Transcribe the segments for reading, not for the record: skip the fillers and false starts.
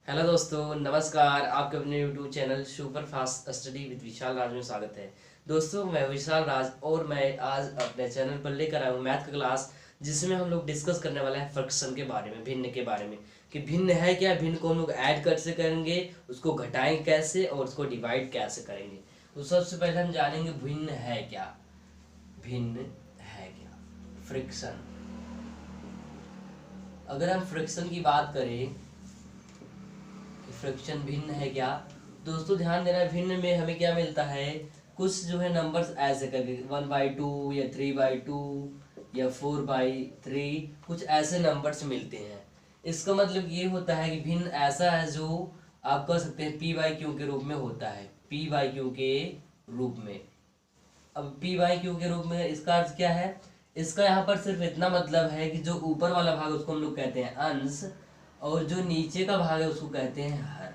Hello दोस्तों, नमस्कार। आपके अपने YouTube channel super fast study with Vishal Raj में स्वागत है। दोस्तों, मैं विशाल राज और मैं आज अपने चैनल पर लेकर आया हूँ मैथ का क्लास, जिसमें हम लोग डिस्कस करने वाले हैं फ्रैक्शन के बारे में, भिन्न के बारे में कि भिन्न है क्या, भिन्न को हम लोग ऐड कैसे करेंगे, उसको घटाएं कैसे और उसको डिवाइड कैसे करेंगे। तो सबसे पहले हम जानेंगे भिन्न है क्या। भिन्न है क्या, फ्रिक्शन। अगर हम फ्रिक्शन की बात करें, फ्रैक्शन भिन्न है क्या, दोस्तों ध्यान देना, भिन्न में हमें क्या मिलता है, कुछ जो है नंबर्स ऐसे करके 1/2 या 3/2 या 4/3, कुछ ऐसे नंबर्स मिलते हैं। इसका मतलब ये होता है कि भिन्न ऐसा है जो आप कह सकते हैं p/q के रूप में होता है, p/q के रूप में। अब p/q के रूप में इसका अर्थ क्या है, इसका यहाँ पर सिर्फ इतना मतलब है कि जो ऊपर वाला भाग उसको हम लोग कहते हैं अंश और जो नीचे का भाग है उसको कहते हैं हर।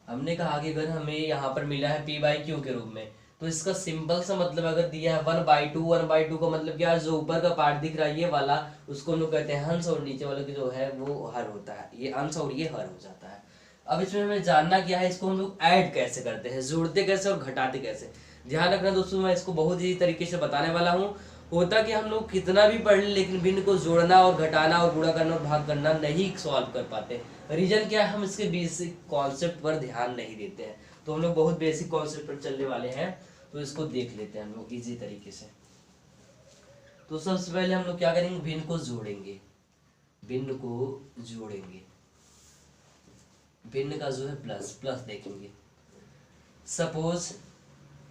हमने कहा कि अगर हमें यहाँ पर मिला है p/q के रूप में, तो इसका सिंपल सा मतलब अगर दिया है 1/2 का मतलब क्या है, जो ऊपर का पार्ट दिख रहा है ये वाला, उसको हम लोग कहते हैं हंस और नीचे वाला जो है वो हर होता है। ये अंश और ये हर हो जाता है। अब इसमें हमें जानना क्या है, इसको हम लोग ऐड कैसे करते हैं, जोड़ते कैसे और घटाते कैसे। ध्यान रखना दोस्तों, मैं इसको बहुत ही तरीके से बताने वाला हूँ। होता कि हम लोग कितना भी पढ़ लें लेकिन भिन्न को जोड़ना और घटाना और गुणा करना और भाग करना नहीं सॉल्व कर पाते। रीजन क्या है, हम इसके बेसिक कॉन्सेप्ट पर ध्यान नहीं देते हैं। तो हम लोग बहुत बेसिक कॉन्सेप्ट पर चलने वाले हैं, तो इसको देख लेते हैं हम लोग इजी तरीके से। तो सबसे पहले हम लोग क्या करेंगे, भिन्न को जोड़ेंगे। भिन्न को जोड़ेंगे, भिन्न का जो है प्लस प्लस देखेंगे। सपोज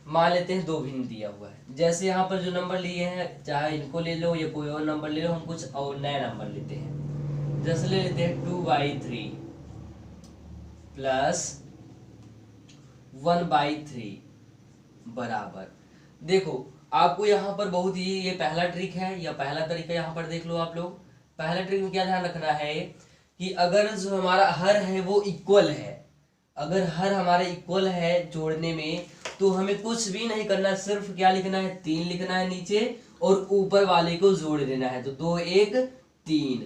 मान लेते हैं दो भिन्न दिया हुआ है, जैसे यहाँ पर जो नंबर लिए हैं, चाहे इनको ले लो या कोई और नंबर ले लो, हम कुछ और नया नंबर लेते हैं। जैसे ले लेते हैं 2/3 प्लस 1/3 बराबर। देखो आपको यहाँ पर बहुत ही ये पहला ट्रिक है या पहला तरीका यहाँ पर देख लो आप लोग। पहला ट्रिक में क्या ध्यान रखना है कि अगर जो हमारा हर है वो इक्वल है, अगर हर हमारा इक्वल है जोड़ने में, तो हमें कुछ भी नहीं करना, सिर्फ क्या लिखना है, 3 लिखना है नीचे और ऊपर वाले को जोड़ देना है। तो 2 1 3।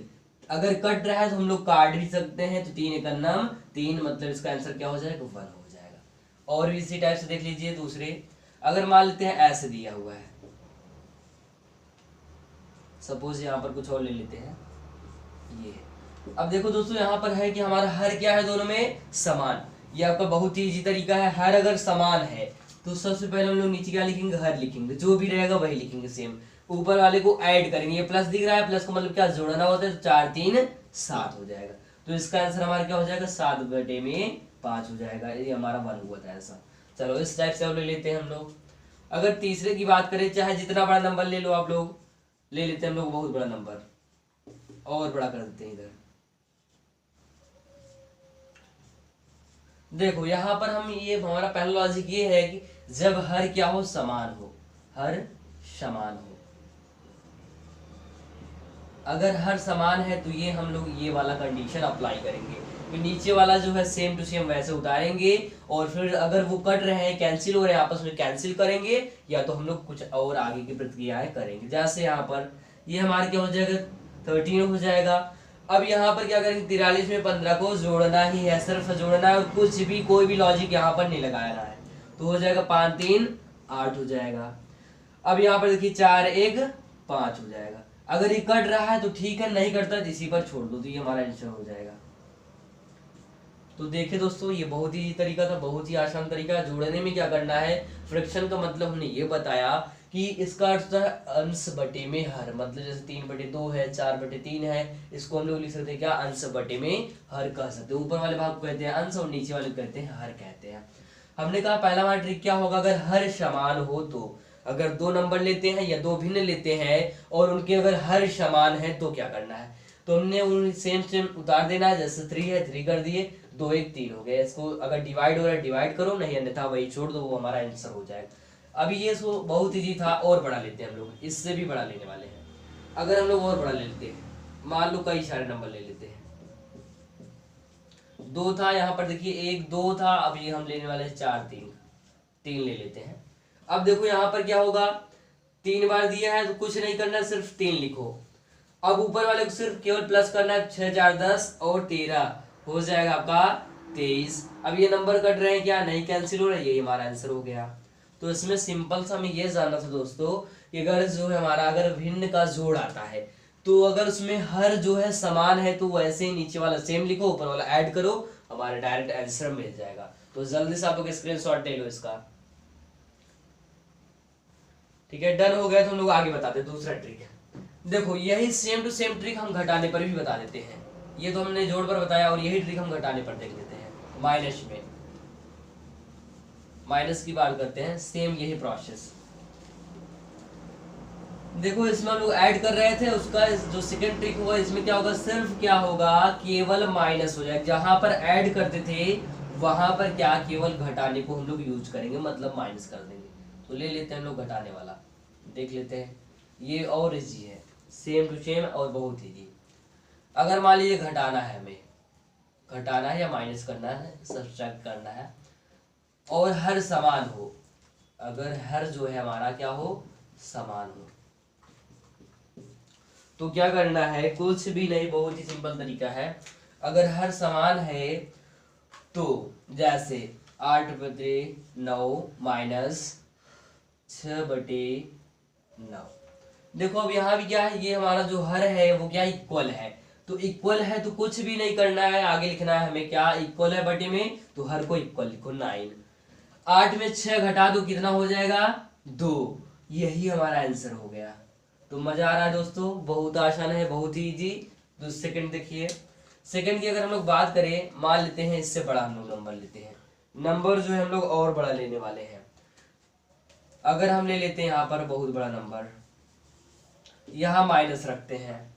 अगर कट रहा है तो हम लोग काट भी सकते हैं, तो 3 1 9 3, मतलब इसका आंसर क्या हो जाएगा, 1 हो जाएगा। और भी इसी टाइप से देख लीजिए दूसरे। अगर मान लेते हैं ऐसे दिया हुआ है, सपोज यहाँ पर कुछ और ले लेते हैं, ये। अब देखो दोस्तों, यहाँ पर है कि हमारा हर क्या है, दोनों में समान। ये आपका बहुत ही इजी तरीका है। हर अगर समान है तो सबसे पहले हम लोग नीचे क्या लिखेंगे, हर लिखेंगे, जो भी रहेगा वही लिखेंगे सेम। ऊपर वाले को ऐड करेंगे, ये प्लस दिख रहा है, प्लस को मतलब क्या जोड़ना होता है, तो 4 3 7 हो जाएगा। तो इसका आंसर हमारा क्या हो जाएगा, 7/5 हो जाएगा। ये हमारा 1 हुआ था ऐसा। चलो इस टाइप से अब ले लेते हैं हम लोग। अगर तीसरे की बात करें, चाहे जितना बड़ा नंबर ले लो आप लोग, ले लेते हैं हम लोग बहुत बड़ा नंबर, और बड़ा कर देते हैं इधर। देखो यहाँ पर हम ये हमारा पहला लॉजिक ये है कि जब हर क्या हो, समान हो, हर समान हो। अगर हर समान है तो ये हम लोग ये वाला कंडीशन अप्लाई करेंगे, तो नीचे वाला जो है सेम टू सेम वैसे उतारेंगे, और फिर अगर वो कट रहे हैं, कैंसिल हो रहे हैं, आपस में कैंसिल करेंगे, या तो हम लोग कुछ और आगे की प्रतिक्रियाएं करेंगे। जैसे यहाँ पर ये हमारे क्या हो जाएगा, 13 हो जाएगा। अब यहाँ पर क्या करेंगे, 43 में 15 को जोड़ना ही है, सिर्फ जोड़ना है, और कुछ भी कोई भी लॉजिक यहाँ पर नहीं लगाना है। तो हो जाएगा 5 3 8 हो जाएगा। अब यहाँ पर देखिए 4 1 5 हो जाएगा। अगर ये कट रहा है तो ठीक है, नहीं कटता तो इसी पर छोड़ दो, तो ये हमारा आंसर हो जाएगा। तो देखिए दोस्तों, ये बहुत ही तरीका था, बहुत ही आसान तरीका। जोड़ने में क्या करना है, फ्रैक्शन का मतलब हमने ये बताया कि इसका अर्थ है अंश बटे में हर, मतलब जैसे 3/2 है, 4/3 है, इसको हम लोग लिख सकते हैं क्या, अंश बटे में हर कह सकते हैं। ऊपर वाले भाग को कहते हैं अंश और नीचे वाले को कहते हैं हर कहते हैं। हमने कहा पहला हमारा ट्रिक क्या होगा, अगर हर समान हो, तो अगर दो नंबर लेते हैं या दो भिन्न लेते हैं और उनके अगर हर समान है तो क्या करना है, तो हमने उन सेम सेम उतार देना है। जैसे 3 है, 3 कर दिए, 2 1 3 हो गया। इसको अगर डिवाइड हो रहा है डिवाइड करो, नहीं अन्यथा वही छोड़ दो, वो हमारा आंसर हो जाएगा। अभी ये सो बहुत इजी था, और बड़ा लेते हैं हम लोग, इससे भी बड़ा लेने वाले हैं। अगर हम लोग और बड़ा ले लेते हैं, मान लो कई सारे नंबर ले लेते हैं, 2 था यहाँ पर, देखिए 1 2 था, अब ये हम लेने वाले हैं 4 3 ले लेते हैं। अब देखो यहाँ पर क्या होगा, 3 बार दिया है तो कुछ नहीं करना, सिर्फ 3 लिखो। अब ऊपर वाले को सिर्फ केवल प्लस करना है, 6 4 10 और 13, हो जाएगा आपका 23। अब ये नंबर कट रहे हैं क्या, नहीं कैंसिल हो रहे, यही हमारा आंसर हो गया। तो इसमें सिंपल सा हमें ये जानना था दोस्तों कि अगर जो है हमारा अगर भिन्न का जोड़ आता है तो अगर उसमें हर जो है समान है तो वैसे ही नीचे वाला सेम लिखो, ऊपर वाला ऐड करो, हमारा डायरेक्ट आंसर मिल जाएगा। तो जल्दी से आप लोग स्क्रीनशॉट ले लो इसका। ठीक है, डन हो गया तो हम लोग आगे बताते हैं दूसरा ट्रिक। देखो यही सेम टू सेम ट्रिक हम घटाने पर भी बता देते हैं। ये तो हमने जोड़ पर बताया और यही ट्रिक हम घटाने पर देख लेते हैं। माइनस में माइनस की बात करते हैं, सेम यही प्रोसेस। देखो इसमें हम लोग ऐड कर रहे थे, उसका जो सेकंड ट्रिक हुआ इसमें क्या होगा, सिर्फ क्या होगा केवल माइनस हो जाएगा। जहां पर ऐड करते थे वहां पर क्या केवल घटाने को हम लोग यूज करेंगे, मतलब माइनस कर देंगे। तो ले लेते हैं हम लोग घटाने वाला, देख लेते हैं। ये और इजी है, सेम टू सेम और बहुत इजी। अगर मान लीजिए घटाना है, हमें घटाना है या माइनस करना है, सब्ट्रैक्ट करना है और हर समान हो, अगर हर जो है हमारा क्या हो, समान हो, तो क्या करना है, कुछ भी नहीं, बहुत ही सिंपल तरीका है। अगर हर समान है तो जैसे 8/9 माइनस 6/9। देखो अब यहाँ भी क्या है, ये हमारा जो हर है वो क्या इक्वल है, तो इक्वल है तो कुछ भी नहीं करना है, आगे लिखना है हमें क्या, इक्वल है बटे में तो हर को इक्वल लिखो 9। 8 में 6 घटा दो कितना हो जाएगा, 2। यही हमारा आंसर हो गया। तो मजा आ रहा है दोस्तों, बहुत आसान है, बहुत ही इजी। तो सेकंड देखिए, सेकंड की अगर हम लोग बात करें, मान लेते हैं इससे बड़ा हम लोग नंबर लेते हैं, नंबर जो है हम लोग और बड़ा लेने वाले हैं। अगर हम ले लेते हैं यहाँ पर बहुत बड़ा नंबर, यहाँ माइनस रखते हैं,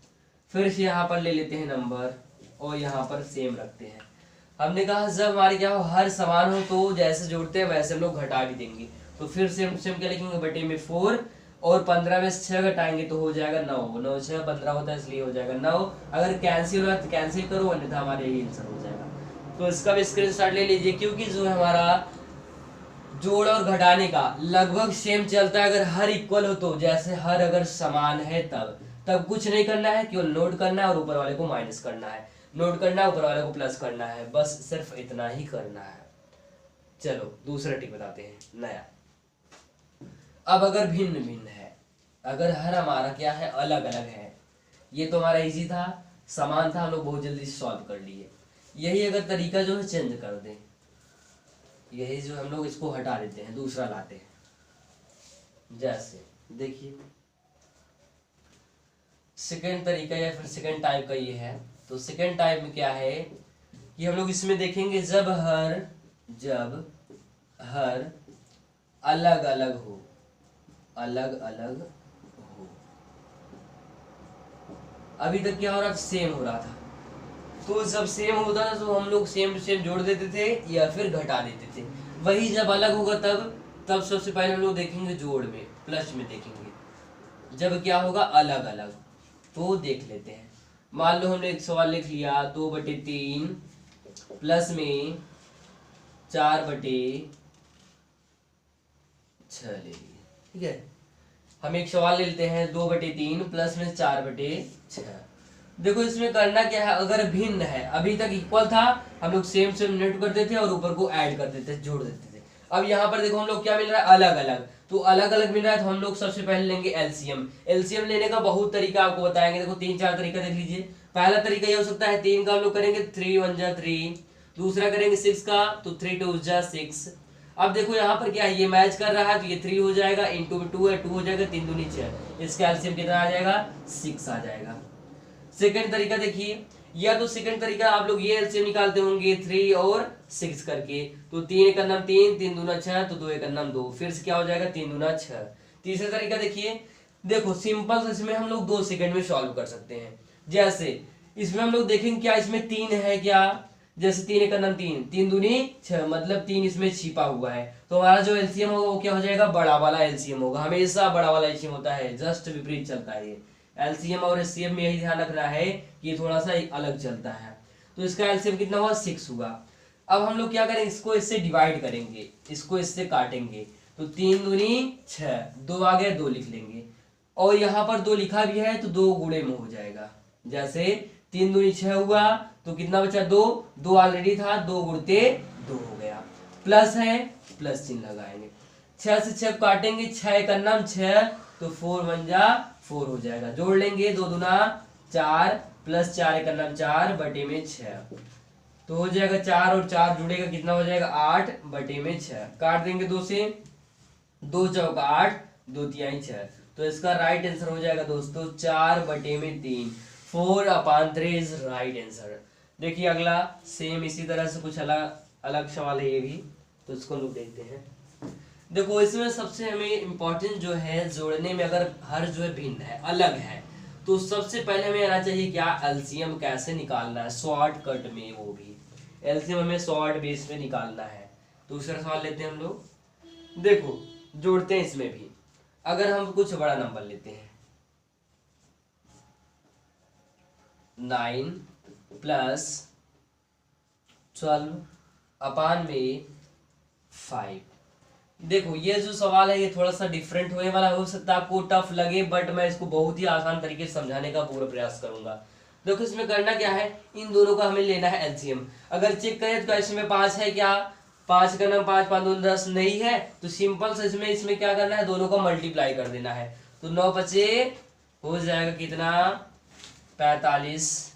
फिर से यहाँ पर ले लेते हैं नंबर और यहाँ पर सेम रखते हैं। हमने कहा जब हमारे क्या हो, हर समान हो तो जैसे जोड़ते हैं वैसे हम लोग घटा भी देंगे। तो फिर सेम सेम क्या लिखेंगे, बटे में 4 और 15 में 6 घटाएंगे तो हो जाएगा 9। 9 6 15 होता है इसलिए हो जाएगा 9। अगर कैंसिल हुआ तो कैंसिल करो, अन्यथा हमारे यही आंसर हो जाएगा। तो इसका भी स्क्रीनशॉट ले लीजिए, क्योंकि जो है हमारा जोड़ और घटाने का लगभग सेम चलता है। अगर हर इक्वल हो तो जैसे हर अगर समान है तब कुछ नहीं करना है, केवल नोट करना है और ऊपर वाले को माइनस करना है, नोट करना है ऊपर वाले को प्लस करना है, बस सिर्फ इतना ही करना है। चलो दूसरा टिप बताते हैं नया। अब अगर भिन्न भिन्न है, अगर हर हमारा क्या है अलग अलग है, ये तो हमारा इजी था, समान था, हम लोग बहुत जल्दी सॉल्व कर लिए। यही अगर तरीका जो है चेंज कर दें, यही जो हम लोग इसको हटा देते हैं, दूसरा लाते हैं। जैसे देखिए सेकंड तरीका या फिर सेकंड टाइप का ये है। तो सेकंड टाइप में क्या है कि हम लोग इसमें देखेंगे जब हर अलग अलग हो, अलग अलग हो। अभी तक क्या हो रहा था, सेम हो रहा था। तो जब सेम होता था तो हम लोग सेम टू सेम जोड़ देते थे या फिर घटा देते थे। वही जब अलग होगा तब सबसे पहले हम लोग देखेंगे जोड़ में, प्लस में देखेंगे। जब क्या होगा अलग अलग, तो देख लेते हैं। मान लो हमने एक सवाल लिख लिया, 2/3 प्लस में 4/6 ले लिए। ठीक है, हम एक सवाल ले लेते हैं, 2/3 प्लस में 4/6। देखो इसमें करना क्या है, अगर भिन्न है, अभी तक इक्वल था, हम लोग सेम सेम नोट करते थे और ऊपर को ऐड कर देते थे, जोड़ देते थे। अब यहाँ पर देखो हम लोग क्या मिल रहा है, अलग अलग। तो अलग अलग मिल रहा है तो हम लोग सबसे पहले लेंगे एलसीएम। एलसीएम लेने का बहुत तरीका आपको बताएंगे, देखो 3-4 तरीका देख लीजिए। पहला तरीका ये हो सकता है 3 का हम लोग करेंगे 3 1 जा 3, दूसरा करेंगे 6 का तो 3 2 जा 6। अब देखो यहाँ पर क्या है, ये मैच कर रहा है तो ये 3 हो जाएगा, इंटू में 2 है, 2 हो जाएगा, 3 दूनी 6, इसका एलसीएम कितना आ जाएगा, 6 आ जाएगा। सेकंड तरीका देखिए, या तो सेकंड तरीका आप लोग ये एलसीएम निकालते होंगे 3 और 6 करके, तो 3 एक नाम 3, 3 दूना 6, तो 2 एक नाम 2, फिर से क्या हो जाएगा 3 दूना 6। तीसरा तरीका देखिए, देखो सिंपल से इसमें हम लोग 2 सेकंड में सॉल्व कर सकते हैं। जैसे इसमें हम लोग देखेंगे क्या इसमें 3 है क्या, जैसे 3 एक नाम 3, 3 दूनी 6, मतलब 3 इसमें छिपा हुआ है, तो हमारा जो एलसीएम होगा वो क्या हो जाएगा, बड़ा वाला एलसीएम होगा। हमेशा बड़ा वाला एलसीएम होता है, जस्ट विपरीत चलता है ये। एलसीएम और एचसीएफ में यही ध्यान रखना है कि ये थोड़ा सा अलग चलता है। तो इसका एलसीएम कितना हुआ, 6 हुआ। अब हम लोग क्या करेंगे, इसको इससे डिवाइड करेंगे, इसको इससे काटेंगे, तो 3 दूनी 6, 2 आ गए, 2 लिख लेंगे। और यहाँ पर 2 लिखा भी है तो 2 गुणे में हो जाएगा, जैसे 3 दूनी 6 हुआ तो कितना बचा 2, 2 ऑलरेडी था, 2 गुणते 2 हो गया, प्लस है प्लस चिन्ह लगाएंगे, 6 से 6 काटेंगे, 6 का नाम 6, तो 4 1 जा 4 हो जाएगा, जोड़ लेंगे 2 दूना 4 प्लस 4 का नाम 4 बटे में 6, तो हो जाएगा 4 और 4 जुड़ेगा कितना हो जाएगा 8 बटे में 6, काट देंगे 2 से, 2 चौका 8, 2 तिहाई 6, तो इसका राइट आंसर हो जाएगा दोस्तों 4 बटे में 3, 4/3 इज राइट आंसर। देखिए अगला सेम इसी तरह से कुछ अलग अलग सवाल है ये भी, तो इसको लोग देखते हैं। देखो इसमें सबसे हमें इम्पोर्टेंट जो है जोड़ने में, अगर हर जो है भिन्न है अलग है, तो सबसे पहले हमें आना चाहिए क्या एलसीएम कैसे निकालना है, शॉर्टकट में, वो भी एलसीएम हमें शॉर्ट बेस पे निकालना है। दूसरा सवाल लेते हैं हम लोग। देखो जोड़ते हैं इसमें भी, अगर हम कुछ बड़ा नंबर लेते हैं 9 प्लस 12/5। देखो ये जो सवाल है ये थोड़ा सा डिफरेंट होने वाला, हो सकता है आपको टफ लगे, बट मैं इसको बहुत ही आसान तरीके से समझाने का पूरा प्रयास करूंगा। देखो इसमें करना क्या है, इन दोनों का हमें लेना है एलसीएम। अगर चेक करें तो इसमें 5 है क्या, 5 का नाम 5 5 2 10 नहीं है, तो सिंपल से इसमें क्या करना है, दोनों का मल्टीप्लाई कर देना है, तो 9 बचे हो जाएगा कितना 45।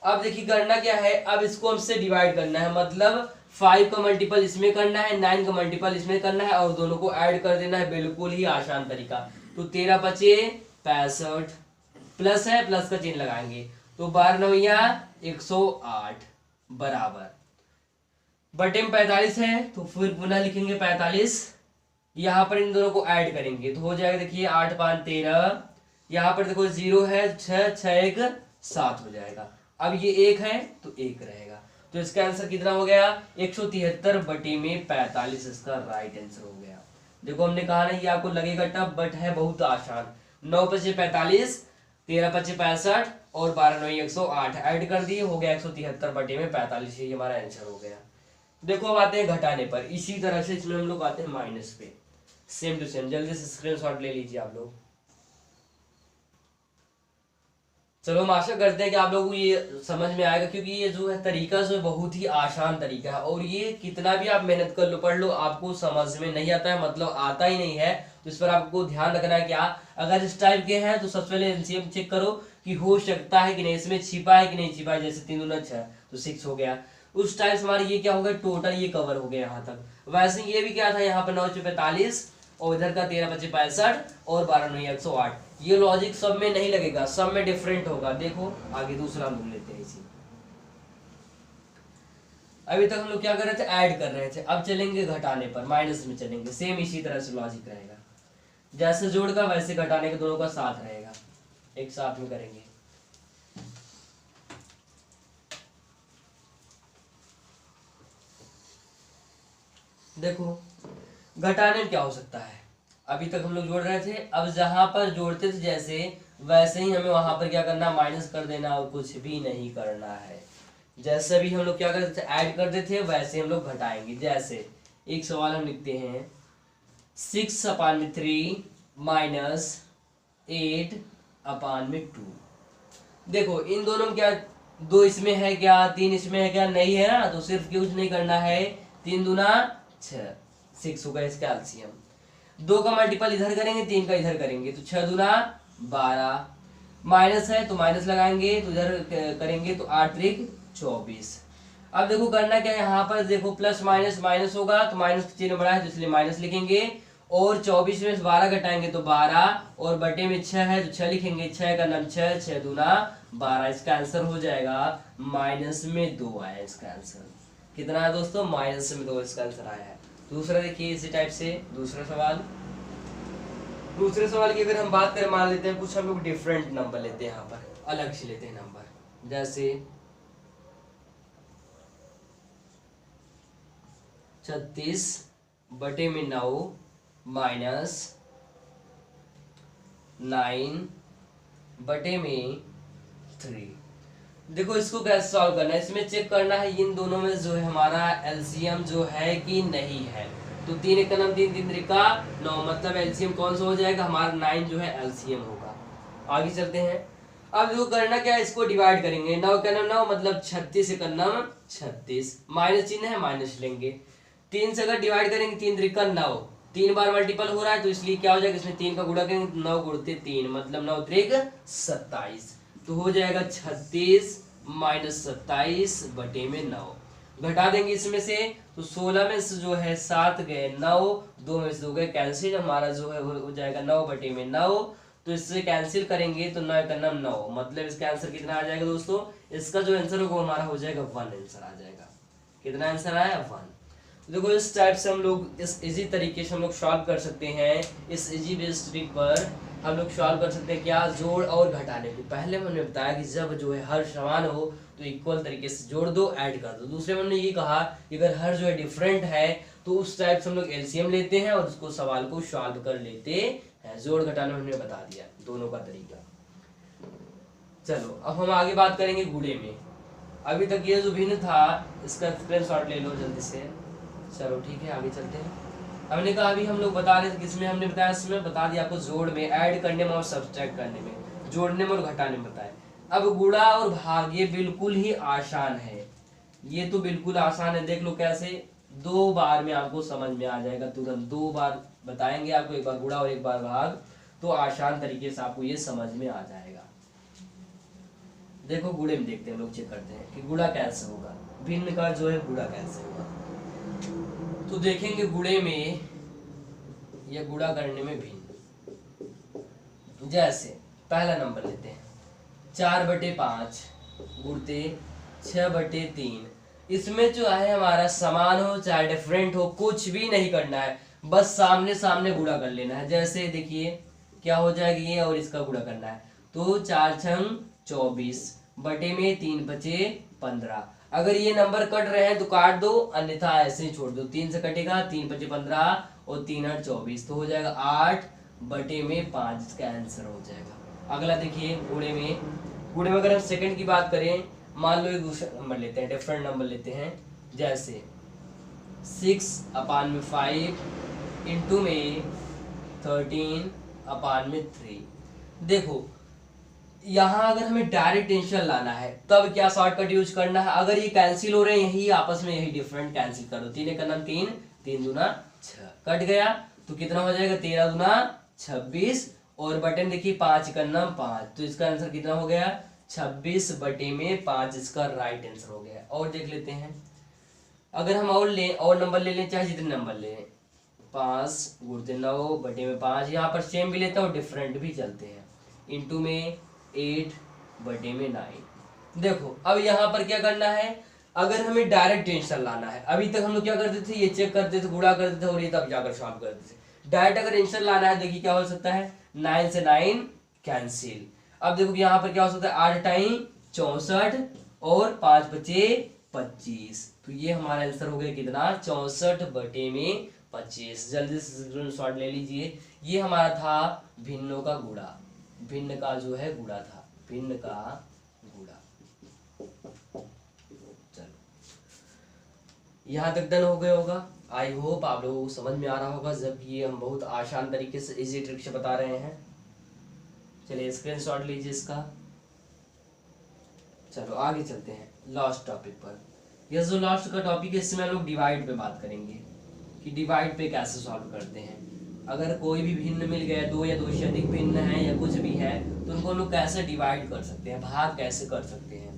अब देखिए करना क्या है, अब इसको हमसे डिवाइड करना है, मतलब 5 का मल्टीपल इसमें करना है, 9 का मल्टीपल इसमें करना है और दोनों को ऐड कर देना है, बिल्कुल ही आसान तरीका। तो 13 बचे 65, प्लस है प्लस का चिन्ह लगाएंगे, तो 12 9 108 बराबर बटे में 45 है, तो फिर पुनः लिखेंगे 45, यहाँ पर इन दोनों को ऐड करेंगे तो हो जाएगा देखिए 8 5 13, यहाँ पर देखो 0 है 6 6 1 7 हो जाएगा। अब ये 1 है तो 1 रहेगा, तो इसका आंसर कितना हो गया 173 बटे में 45, इसका राइट आंसर हो गया। देखो हमने कहा ना ये आपको लगेगा टफ, बट है बहुत आसान। 9 5 45, 13 5 65 और 12 9 108 ऐड कर दिए, हो गया 173 बटे में 45, ये हमारा आंसर हो गया। देखो अब आते हैं घटाने पर, इसी तरह से इसमें हम लोग आते हैं माइनस पे, सेम टू सेम। जल्दी से स्क्रीनशॉट ले लीजिए आप लोग। चलो हम आशा करते हैं कि आप लोगों को ये समझ में आएगा, क्योंकि ये जो है तरीका जो है बहुत ही आसान तरीका है, और ये कितना भी आप मेहनत कर लो पढ़ लो आपको समझ में नहीं आता है, मतलब आता ही नहीं है। तो इस पर आपको ध्यान रखना है। क्या अगर इस टाइप के हैं तो सबसे पहले एलसीएम चेक करो कि हो सकता है कि नहीं, इसमें छिपा है कि नहीं छिपा है। जैसे 3 दूना 6 तो 6 हो गया, उस टाइप से हमारी ये क्या हो गया टोटल ये कवर हो गया यहाँ तक। वैसे ये भी क्या था, यहाँ पर 9 45 और इधर का 13 5 65 और 12 9 108। ये लॉजिक सब में नहीं लगेगा, सब में डिफरेंट होगा। देखो आगे दूसरा हम लेते हैं इसी। अभी तक हम लोग क्या कर रहे थे, ऐड कर रहे थे, अब चलेंगे घटाने पर, माइनस में चलेंगे। सेम इसी तरह से लॉजिक रहेगा, जैसे जोड़ का वैसे घटाने के दोनों का साथ रहेगा, एक साथ में करेंगे। देखो घटाने में क्या हो सकता है, अभी तक हम लोग जोड़ रहे थे, अब जहां पर जोड़ते थे जैसे वैसे ही हमें वहां पर क्या करना, माइनस कर देना और कुछ भी नहीं करना है। जैसे भी हम लोग क्या करते थे, ऐड करते थे, वैसे हम लोग घटाएंगे। जैसे एक सवाल हम लिखते हैं 6/3 माइनस 8/2। देखो इन दोनों में क्या, 2 इसमें है क्या, 3 इसमें है क्या, नहीं है ना, तो सिर्फ यूज नहीं करना है। 3 दूना 6, 6 होगा इसका एलसीएम। 2 का मल्टीपल इधर करेंगे, 3 का इधर करेंगे, तो 6 दूना 12, माइनस है तो माइनस लगाएंगे, तो इधर करेंगे तो 8 3 24। अब देखो करना क्या है, यहाँ पर देखो प्लस माइनस माइनस होगा, तो माइनस चिन्ह बड़ा है तो इसलिए माइनस लिखेंगे, और 24 में 12 घटाएंगे तो 12, और बटे में 6 है तो 6 लिखेंगे, 6 का नाम 6, 6 दूना 12। इसका आंसर हो जाएगा माइनस में 2 आया इसका आंसर। कितना है दोस्तों, माइनस में 2 इसका आंसर आया है। दूसरा देखिए इसी टाइप से दूसरे सवाल की अगर हम बात करें, मान लेते हैं कुछ हम लोग डिफरेंट नंबर लेते हैं, यहाँ पर अलग से लेते हैं नंबर। जैसे 36 बटे में 9 माइनस 9 बटे में 3। देखो इसको कैसे सॉल्व करना है, इसमें चेक करना है इन दोनों में जो है हमारा एलसीएम जो है कि नहीं है। तो 3 1 का नाम 3 3 3 का 9, मतलब एलसीएम कौन सा हो जाएगा हमारा 9 जो है एलसीएम होगा। आगे चलते हैं। अब जो करना क्या है, इसको डिवाइड करेंगे। 9 का नाम 9 मतलब 36 का नाम 36, माइनस चिन्ह है माइनस लेंगे। 3 से अगर डिवाइड करेंगे 3 त्रिका 9, 3 बार मल्टीपल हो रहा है तो इसलिए क्या हो जाएगा, इसमें 3 का गुणा करेंगे 9 गुणते 3 मतलब 9 त्रिक 27, तो हो जाएगा 36 माइनस 27 बटे में 9। घटा देंगे इसमें से तो 16 में से जो है 7 गए 9, 2 में से 2 गए कैंसिल, हमारा जो है हो जाएगा 9 बटे में 9। तो इससे कैंसिल करेंगे तो 9 का नाम 9 मतलब इसका आंसर कितना आ जाएगा दोस्तों, इसका जो आंसर होगा हमारा हो जाएगा 1 आंसर आ जाएगा। कितना आंसर आया 1। देखो इस टाइप से हम लोग इस इजी तरीके से हम लोग सॉल्व कर सकते हैं। इस इजी बेस्ड ट्रिक पर हम लोग सॉल्व कर सकते हैं क्या, जोड़ और घटाने को। पहले मैंने बताया कि जब जो है हर समान हो तो इक्वल तरीके से जोड़ दो ऐड कर दो। दूसरे में हमने ये कहा कि अगर हर जो है डिफरेंट है तो उस टाइप से हम लोग एलसीएम लेते हैं और उसको सवाल को सॉल्व कर लेते हैं। जोड़ घटाने में हमने बता दिया दोनों का तरीका। चलो अब हम आगे बात करेंगे गुणे में। अभी तक ये जो भिन्न था इसका स्क्रीनशॉट ले लो जल्दी से। चलो ठीक है आगे चलते हैं। हमने कहा अभी हम लोग बता रहे थे किसमें, हमने बताया इसमें बता दिया आपको जोड़ में, ऐड करने में और सब्सट्रैक्ट करने में, जोड़ने में और घटाने में बताया। अब गुणा और भाग ये बिल्कुल ही आसान है, ये तो बिल्कुल आसान है। देख लो कैसे, 2 बार में आपको समझ में आ जाएगा तुरंत। 2 बार बताएंगे आपको, एक बार गुणा और एक बार भाग, तो आसान तरीके से आपको ये समझ में आ जाएगा। देखो गुणे में देखते हैं, लोग चेक करते हैं कि गुणा कैसे होगा, भिन्न का जो है गुणा कैसे होगा। तो देखेंगे गुणे में या गुणा करने में भिन्न। जैसे पहला नंबर लेते हैं 4/5 गुणते 6/3। इसमें जो है हमारा समान हो चाहे डिफरेंट हो कुछ भी नहीं करना है, बस सामने सामने गुणा कर लेना है। जैसे देखिए क्या हो जाएगा, ये और इसका गुणा करना है तो 4 छंग 24 बटे में 3 बचे 15। अगर ये नंबर कट रहे हैं तो काट दो, अन्यथा ऐसे ही छोड़ दो। 3 से कटेगा 3 बचे 15 और 3 8 24 तो हो जाएगा 8 बटे में 5, इसका आंसर हो जाएगा। अगला देखिए गुणे में। गुणे में अगर हम सेकंड की बात करें, मान लो एक दूसरा नंबर लेते हैं, डिफरेंट नंबर लेते हैं। जैसे 6/5 इंटू में 13/3। देखो यहाँ अगर हमें डायरेक्ट टेंशन लाना है तब क्या शॉर्टकट यूज करना है, अगर ये कैंसिल हो रहे हैं यही आपस में यही डिफरेंट कैंसिल कर दो। 3 का नाम 3, 3 दूना 6 कट गया तो कितना हो जाएगा 13 दूना 26 और बटन देखिए 5 का नाम 5, तो इसका आंसर कितना हो गया 26 बटे में 5, इसका राइट आंसर हो गया। और देख लेते हैं, अगर हम और लें और नंबर ले लें चाहे जितने नंबर ले, 5 गुणते 9 बटे में 5, यहाँ पर सेम भी लेता हूँ डिफरेंट भी चलते हैं, इंटू में 8 बटे में 9। देखो अब यहाँ पर क्या करना है, अगर हमें डायरेक्ट टेंशन लाना है, अभी तक हम लोग क्या करते थे ये चेक करते थे गुणा करते थे और ये तब जाकर सॉल्व करते थे। डायरेक्ट अगर टेंशन लाना है देखिए क्या हो सकता है, 9 से 9 कैंसिल। अब देखो यहाँ पर क्या हो सकता है 8 टाइम 64 और 5 बचे 25, तो ये हमारा आंसर हो गया कितना 64 बटे में 25। जल्दी से स्क्रीनशॉट ले लीजिए। ये हमारा था भिन्नों का गुणा, भिन्न का जो है गुणा था, भिन्न का गुणा। चलो यहाँ तक डन हो गया होगा। आई होप आप लोगों को समझ में आ रहा होगा, जबकि ये हम बहुत आसान तरीके से इजी ट्रिक से बता रहे हैं। चलिए स्क्रीनशॉट लीजिए इसका। चलो आगे चलते हैं लास्ट टॉपिक पर। यह जो लास्ट का टॉपिक है इसमें हम लोग डिवाइड पे बात करेंगे कि डिवाइड पे कैसे सॉल्व करते हैं। अगर कोई भी भिन्न मिल गया, 2 या 2 से अधिक भिन्न है या कुछ भी है, तो उनको हम लोग कैसे डिवाइड कर सकते हैं, भाग कैसे कर सकते हैं।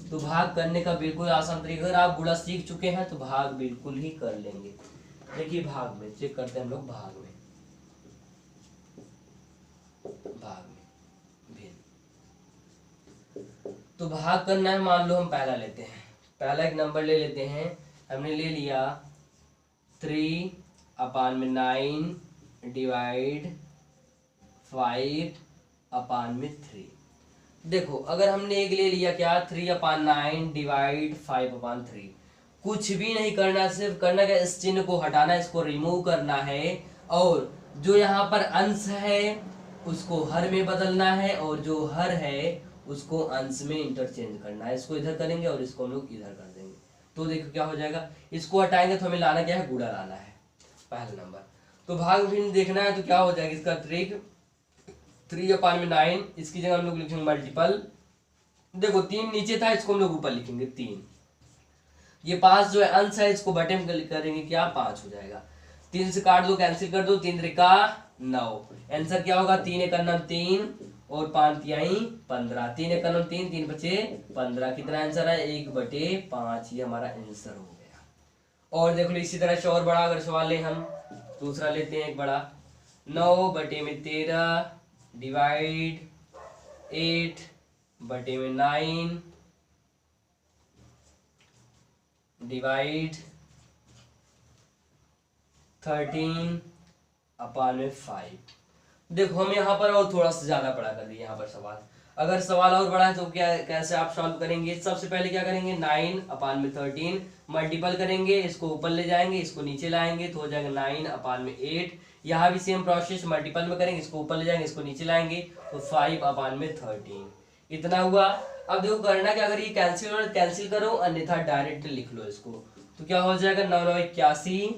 तो भाग करने का बिल्कुल आसान तरीका, अगर आप गुणा सीख चुके हैं तो भाग बिल्कुल ही कर लेंगे। देखिए भाग में चेक करते हैं हम लोग, भाग में भिन्न। तो भाग करना है, मान लो हम पहला लेते हैं, पहला एक नंबर ले लेते हैं। हमने ले लिया 3/9 डिवाइड 5/3। देखो अगर हमने एक ले लिया क्या 3/9 डिवाइड 5/3, कुछ भी नहीं करना, सिर्फ करना क्या इस चिन्ह को हटाना, इसको रिमूव करना है और जो यहाँ पर अंश है उसको हर में बदलना है और जो हर है उसको अंश में इंटरचेंज करना है। इसको इधर करेंगे और इसको हम लोग इधर कर देंगे, तो देखो क्या हो जाएगा, इसको हटाएंगे तो हमें लाना क्या है, गुणा लाना है पहला नंबर। तो भाग भिन्न देखना है तो क्या हो जाएगा, इसका ट्रिक 3/9, इसकी जगह हम लोग लिखेंगे मल्टीपल। देखो 3 नीचे था, इसको हम लोग ऊपर लिखेंगे 3। ये 5 जो है अंश है, इसको बटे में करेंगे क्या 5 हो जाएगा। 3 से काट दो, कैंसिल कर दो, 3 त्रिका 9। आंसर क्या होगा 3 1 9 3 और 5 तिहाई 15। 3 1 9 3, 3 बचे 15। कितना आंसर है 1/5, ये हमारा आंसर हो गया। और देख लो इसी तरह से और बड़ा अगर सवाल ले हम दूसरा लेते हैं एक बड़ा। 9/13 डिवाइड 8/9 डिवाइड 13/5। देखो हम यहाँ पर और थोड़ा सा ज्यादा बड़ा कर दिए यहाँ पर सवाल। अगर सवाल और बड़ा है तो क्या कैसे आप सॉल्व करेंगे? सबसे पहले क्या करेंगे 9/13 मल्टीपल करेंगे, इसको ऊपर ले जाएंगे, इसको नीचे लाएंगे तो हो जाएगा 9/8। यहाँ भी सेम प्रोसेस मल्टीपल में करेंगे, इसको ऊपर ले जाएंगे, इसको नीचे लाएंगे तो 5/13 इतना हुआ। अब देखो करना क्या, अगर ये कैंसिल और कैंसिल करो अन्यथा डायरेक्ट लिख लो इसको, तो क्या हो जाएगा 9 9 81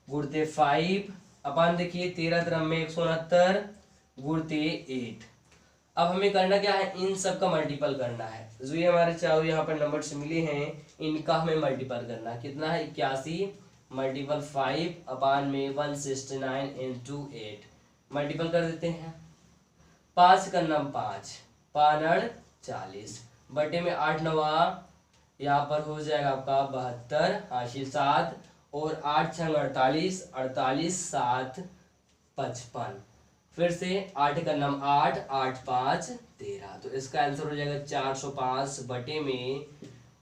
गुणते 5 अपन देखिए 13 3 में 169 गुणते 8। अब हमें करना क्या है, इन सब का मल्टीपल करना है। जो ये हमारे चारों यहाँ पर नंबर से मिले हैं इनका हमें मल्टीपल करना है। कितना है 81 मल्टीपल 5/169 into 8 मल्टीपल कर देते हैं। 5 का नम 5 5 40 बटे में 8 9 यहाँ पर हो जाएगा आपका 72 80 7 और 8 6 48 48 7 55। फिर से 8 का नम 8 8 5 13, तो इसका आंसर हो जाएगा 405 बटे में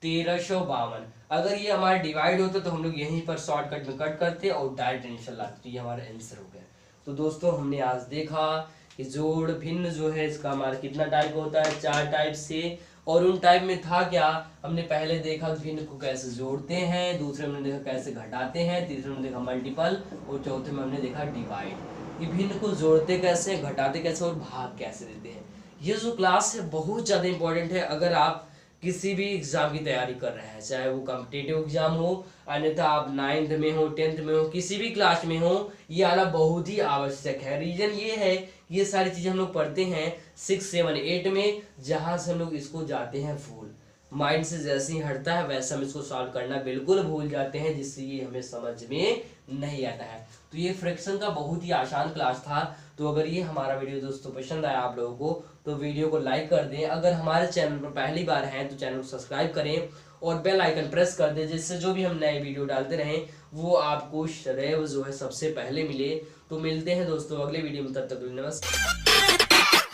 1352। अगर ये हमारा डिवाइड होता तो हम लोग यहीं पर शॉर्टकट में कट करते और डायरेक्ट आंसर लाते, तो ये हमारा आंसर हो गया। तो दोस्तों हमने आज देखा कि जोड़ भिन्न जो है इसका हमारा कितना टाइप होता है, 4 टाइप से। और उन टाइप में था क्या, हमने पहले देखा भिन्न को कैसे जोड़ते हैं, दूसरे में देखा कैसे घटाते हैं, तीसरे में देखा मल्टीपल और चौथे में हमने देखा डिवाइड। ये भिन्न को जोड़ते कैसे, घटाते कैसे और भाग कैसे देते हैं। ये जो क्लास है बहुत ज़्यादा इंपॉर्टेंट है अगर आप किसी भी एग्जाम की तैयारी कर रहे हैं, चाहे वो कॉम्पिटिटिव एग्जाम हो अन्यथा आप 9th में हो 10th में हो किसी भी क्लास में हो, ये आना बहुत ही आवश्यक है। रीजन ये है ये सारी चीज़ें हम लोग पढ़ते हैं 6 7 8 में, जहाँ से हम लोग इसको जाते हैं भूल। माइंड से जैसे ही हटता है वैसे हम इसको सॉल्व करना बिल्कुल भूल जाते हैं, जिससे ये हमें समझ में नहीं आता है। तो ये फ्रैक्शन का बहुत ही आसान क्लास था। तो अगर ये हमारा वीडियो दोस्तों पसंद आया आप लोगों को तो वीडियो को लाइक कर दें। अगर हमारे चैनल पर पहली बार हैं तो चैनल को सब्सक्राइब करें और बेल आइकन प्रेस कर दें, जिससे जो भी हम नए वीडियो डालते रहें वो आपको सदैव जो है सबसे पहले मिले। तो मिलते हैं दोस्तों अगले वीडियो में, तब तक नमस्कार।